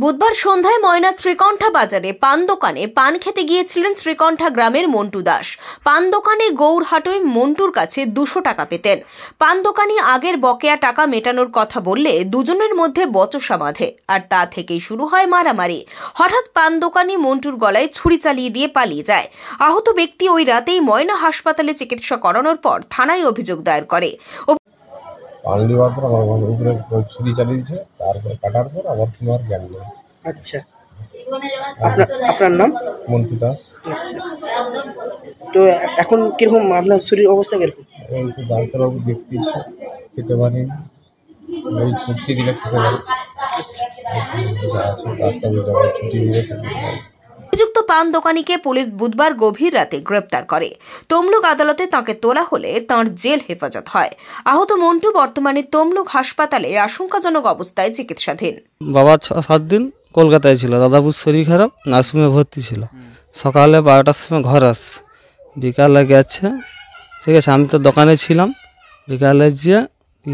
বুধবার সন্ধ্যায় ময়না শ্রীকণ্ঠা বাজারে পান দোকানে পান খেতে গিয়েছিলেন শ্রীকণ্ঠা গ্রামের মন্টু দাস। পান দোকানে গৌরহাটোয় মন্টুর কাছে 200 টাকা পেতেন। পান দোকানি আগের বকেয়া টাকা মেটানোর কথা বললে দুজনের মধ্যে বচসা বাঁধে, আর তা থেকেই শুরু হয় মারামারি। হঠাৎ পান দোকানি মন্টুর গলায় ছুরি চালিয়ে দিয়ে পালিয়ে যায়। আহত ব্যক্তি ওই রাতেই ময়না হাসপাতালে চিকিৎসা করানোর পর থানায় অভিযোগ দায়ের করে। পানলি বাদ আমার উপরে ছুরি চালিয়ে দিয়েছে, তারপর কাটার পর আবার তোমার জ্ঞান নেই। আচ্ছা, আপনার নাম? মন্টু দাস। আচ্ছা, তো এখন কিরকম আপনার শরীর অবস্থা কিরকম? ওই তো ডাক্তারবাবু দেখতেছে, খেতে পারি, ওই ছুটি দিলে খেতে পারি। ডাক্তারবাবু ছুটি দিলে অভিযুক্ত পান দোকানিকে পুলিশ বুধবার গভীর রাতে গ্রেপ্তার করে। তমলুক আদালতে তাঁকে তোলা হলে তাঁর জেল হেফাজত হয়। আহত মন্টু বর্তমানে তমলুক হাসপাতালে আশঙ্কাজনক অবস্থায় চিকিৎসাধীন। বাবা 6-7 দিন কলকাতায় ছিল, দাদাবুর শরীর খারাপ, নার্সিংহোমে ভর্তি ছিল। সকালে 12টার সময় ঘর আসছে, বিকালে গেছে। ঠিক আছে, আমি তো দোকানে ছিলাম। বিকালে গিয়ে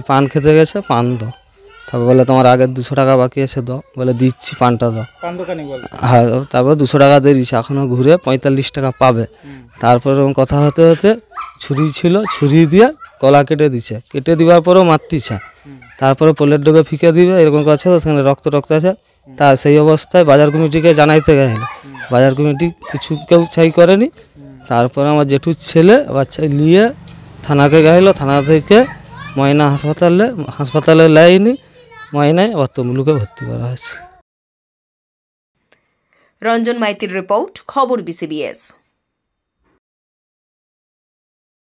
পান খেতে গেছে, পান দাও। তারপর বলে তোমার আগের 200 টাকা বাকি আছে, দাও। বলে দিচ্ছি, পানটা দাও। হ্যাঁ, তারপর 200 টাকা দিয়ে দিচ্ছে, এখনও ঘুরে 45 টাকা পাবে। তারপর কথা হতে হতে ছুরি ছিল, ছুরি দিয়ে গলা কেটে দিচ্ছে। কেটে দেওয়ার পরেও মারতিছে। তারপরে পোলের ডোবে ফিকে দিবে এরকম করছে, সেখানে রক্ত আছে। তা সেই অবস্থায় বাজার কমিটিকে জানাইতে গেল। বাজার কমিটি কেউ ছাই করেনি। তারপরে আমার জেঠুর ছেলে বাচ্চা নিয়ে থানাকে গেল। থানা থেকে ময়না হাসপাতালে লাইনি, ময়নায় আবার তমলুকে ভর্তি করা হয়েছে। রঞ্জন মাইতির রিপোর্ট, খবর BCBS।